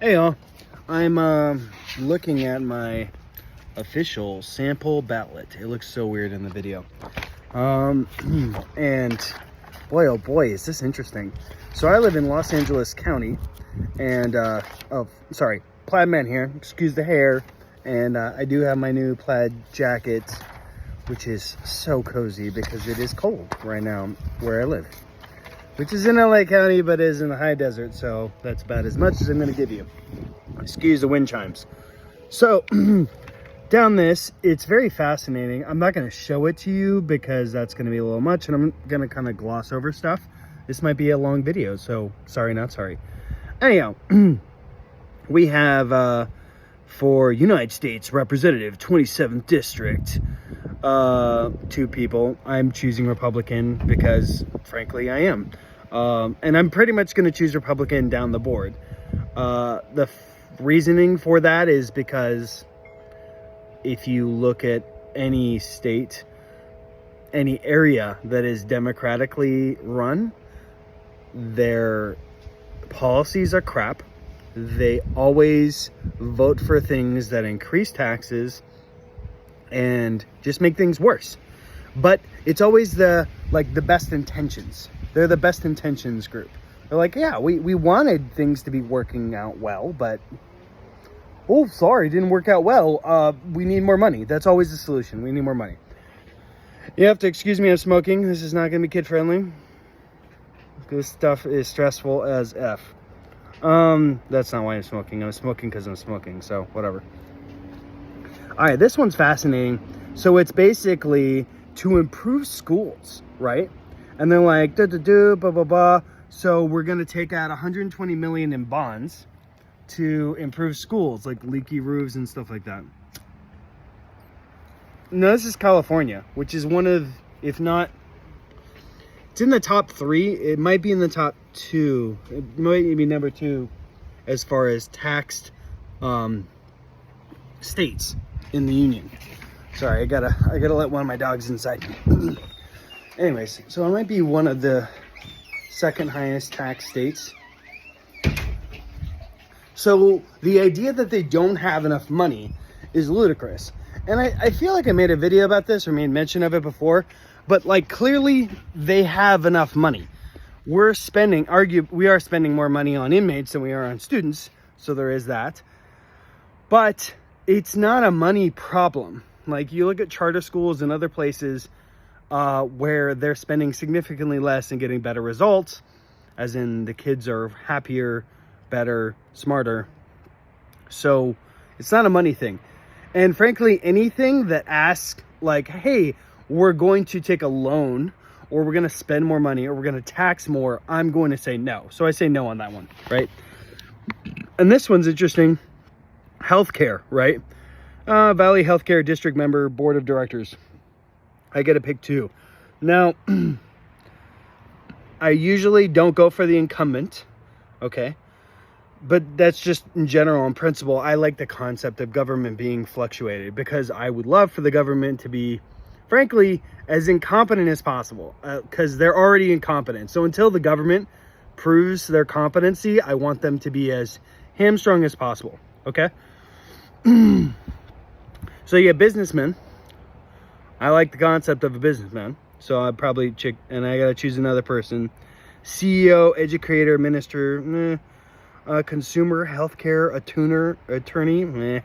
Hey y'all, I'm looking at my official sample ballot. It looks so weird in the video. And boy, oh boy, is this interesting. So I live in Los Angeles County, and plaid man here, excuse the hair. And I do have my new plaid jacket, which is so cozy because it is cold right now where I live. Which is in LA County, but is in the high desert, so that's about as much as I'm gonna give you. Excuse the wind chimes. So, down this, it's very fascinating. I'm not gonna show it to you because that's gonna be a little much, and I'm gonna kind of gloss over stuff. This might be a long video, so sorry, not sorry. Anyhow, we have, for United States Representative, 27th District, 2 people. I'm choosing Republican because, frankly, I am. And I'm pretty much going to choose Republican down the board. The reasoning for that is because if you look at any state, any area that is democratically run, their policies are crap. They always vote for things that increase taxes and just make things worse. But it's always the best intentions. They're the best intentions group. They're like, yeah, we wanted things to be working out well, but oh, sorry, it didn't work out well. We need more money. That's always the solution. We need more money. You have to excuse me, I'm smoking. This is not gonna be kid friendly. This stuff is stressful as F. That's not why I'm smoking. I'm smoking because I'm smoking, so whatever. All right, this one's fascinating. So it's basically to improve schools, right? And they're like, blah, blah, blah. So we're going to take out 120 million in bonds to improve schools, like leaky roofs and stuff like that. No, this is California, which is one of, if not, it's in the top 3. It might be in the top 2. It might be number 2 as far as taxed states in the union. Sorry, I gotta let one of my dogs inside. Anyways, so it might be one of the second highest tax states. So the idea that they don't have enough money is ludicrous. And I feel like I made a video about this or made mention of it before, but like clearly they have enough money. We are spending more money on inmates than we are on students, so there is that. But it's not a money problem. Like you look at charter schools and other places where they're spending significantly less and getting better results, as in the kids are happier, better, smarter. So it's not a money thing. And frankly, anything that asks like, hey, we're going to take a loan or we're going to spend more money or we're going to tax more, I'm going to say no. So I say no on that one, right? And this one's interesting. Healthcare, right? Valley Healthcare District Member Board of Directors. I get to pick 2. Now, I usually don't go for the incumbent, okay? But that's just in general, in principle, I like the concept of government being fluctuated because I would love for the government to be, frankly, as incompetent as possible because they're already incompetent. So until the government proves their competency, I want them to be as hamstrung as possible, okay? So you get businessmen. I like the concept of a businessman. So I'd probably and I gotta choose another person. CEO, educator, minister, consumer, healthcare, attorney,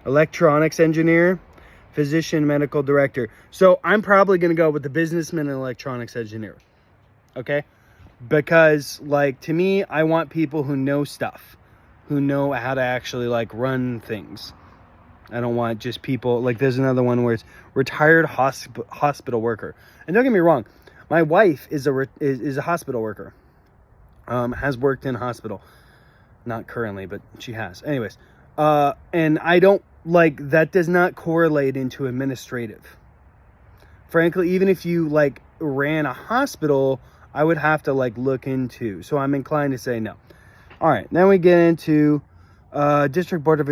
electronics engineer, physician, medical director. So I'm probably gonna go with the businessman and electronics engineer. Okay? Because like to me, I want people who know stuff, who know how to actually like run things. I don't want just people like there's another one where it's retired hospital worker. And don't get me wrong, my wife is a hospital worker. Has worked in a hospital, not currently, but she has. Anyways, and I don't like that does not correlate into administrative. Frankly, even if you like ran a hospital, I would have to like look into. So I'm inclined to say no. All right, then we get into district board of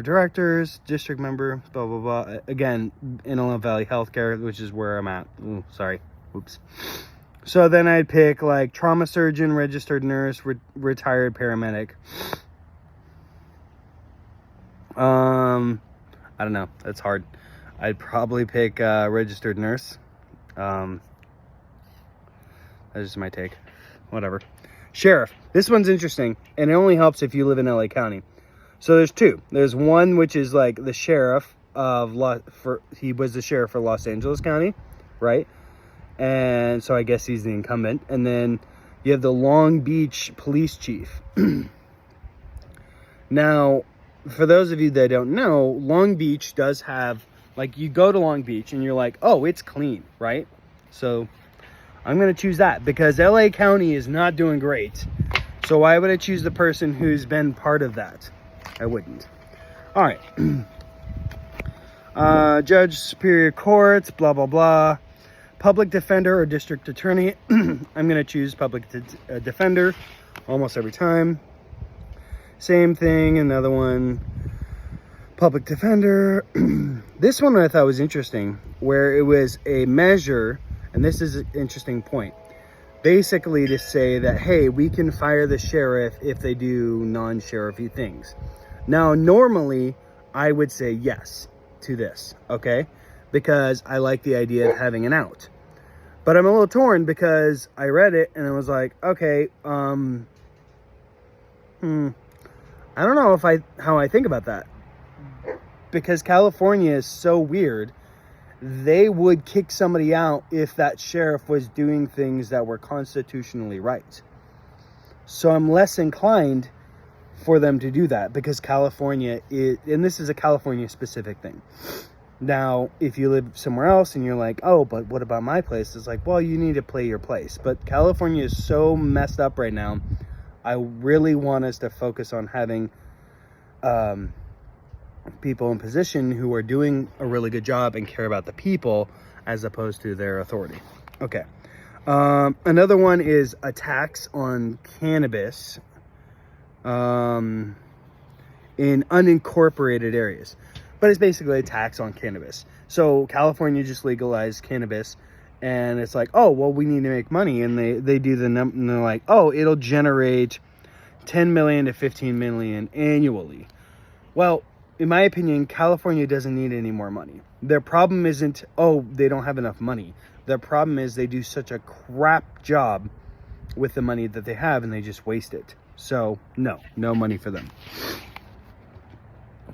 directors, district member, blah blah blah. Again, Inland Valley Healthcare, which is where I'm at. Ooh, sorry, oops. So then I'd pick like trauma surgeon, registered nurse, retired paramedic. I don't know. That's hard. I'd probably pick registered nurse. That's just my take. Whatever. Sheriff. This one's interesting, and it only helps if you live in LA County. So there's two. There's one which is like the sheriff of he was the sheriff for Los Angeles County, right? And so I guess he's the incumbent. And then you have the Long Beach police chief. Now, for those of you that don't know, Long Beach does have, like, you go to Long Beach and you're like, oh, it's clean, right? So I'm going to choose that because LA County is not doing great. So why would I choose the person who's been part of that? I wouldn't. All right. Judge, Superior Courts, blah, blah, blah. Public defender or district attorney. I'm going to choose public defender almost every time. Same thing, another one. Public defender. This one I thought was interesting, where it was a measure, and this is an interesting point. Basically to say that, hey, we can fire the sheriff if they do non-sheriffy things. Now, normally, I would say yes to this, okay? Because I like the idea of having an out. But I'm a little torn because I read it and I was like, okay, I don't know how I think about that. Because California is so weird. They would kick somebody out if that sheriff was doing things that were constitutionally right. So I'm less inclined for them to do that because California is, and this is a California specific thing. Now, if you live somewhere else and you're like, oh, but what about my place? It's like, well, you need to play your place. But California is so messed up right now. I really want us to focus on having people in position who are doing a really good job and care about the people as opposed to their authority. Okay. Another one is a tax on cannabis in unincorporated areas. But it's basically a tax on cannabis. So California just legalized cannabis and it's like, oh, well, we need to make money. And they do the number and they're like, oh, it'll generate 10 million to 15 million annually. Well, in my opinion, California doesn't need any more money. Their problem isn't, oh, they don't have enough money. Their problem is they do such a crap job with the money that they have and they just waste it. So no money for them.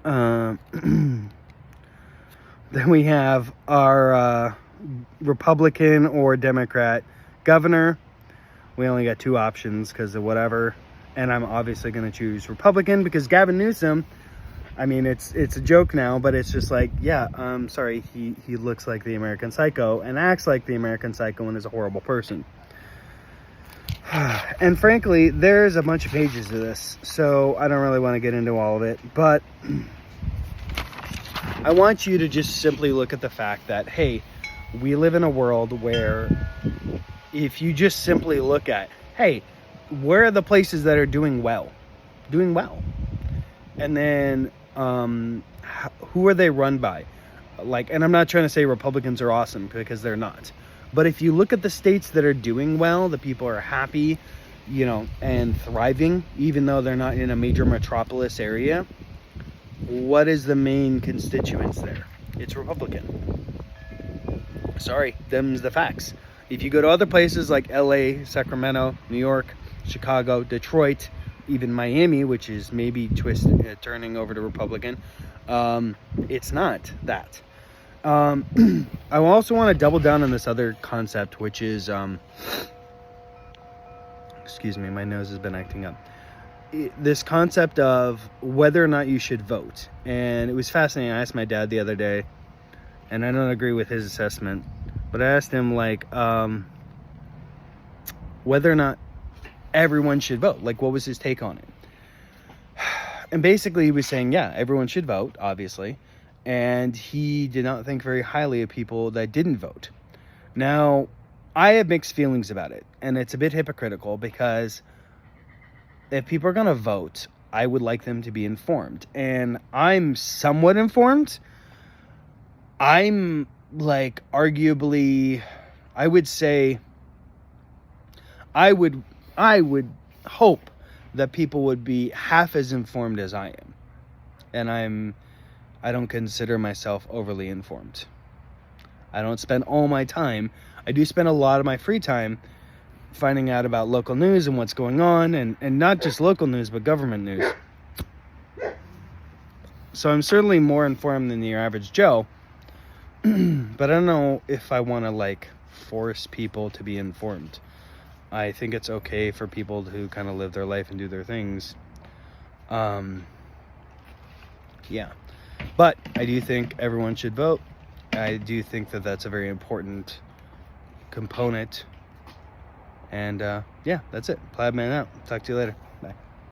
Then we have our Republican or Democrat governor. We only got two options because of whatever. And I'm obviously going to choose Republican because Gavin Newsom, I mean, it's a joke now, but it's just like, yeah, sorry, he looks like the American Psycho and acts like the American Psycho and is a horrible person. And frankly, there's a bunch of pages to this, so I don't really want to get into all of it, but I want you to just simply look at the fact that, hey, we live in a world where if you just simply look at, hey, where are the places that are doing well? And then who are they run by? Like, and I'm not trying to say Republicans are awesome because they're not. But if you look at the states that are doing well, the people are happy, you know, and thriving, even though they're not in a major metropolis area, what is the main constituents there? It's Republican. Sorry, them's the facts. If you go to other places like LA, Sacramento, New York, Chicago, Detroit, even Miami, which is maybe turning over to Republican, it's not that. I also want to double down on this other concept, which is, excuse me, my nose has been acting up. This concept of whether or not you should vote. And it was fascinating. I asked my dad the other day, and I don't agree with his assessment, but I asked him, like, whether or not everyone should vote. Like, what was his take on it? And basically he was saying, yeah, everyone should vote, obviously. And he did not think very highly of people that didn't vote. Now, I have mixed feelings about it, and it's a bit hypocritical because if people are going to vote, I would like them to be informed. And I'm somewhat informed. I'm, like, arguably, I would say, I would hope that people would be half as informed as I am. and I don't consider myself overly informed. I don't spend all my time. I do spend a lot of my free time finding out about local news and what's going on, and not just local news, but government news. So I'm certainly more informed than your average Joe, but I don't know if I want to like force people to be informed. I think it's okay for people to kind of live their life and do their things. Yeah, but I do think everyone should vote. I do think that that's a very important component. And yeah, that's it. Plaid Man out. Talk to you later.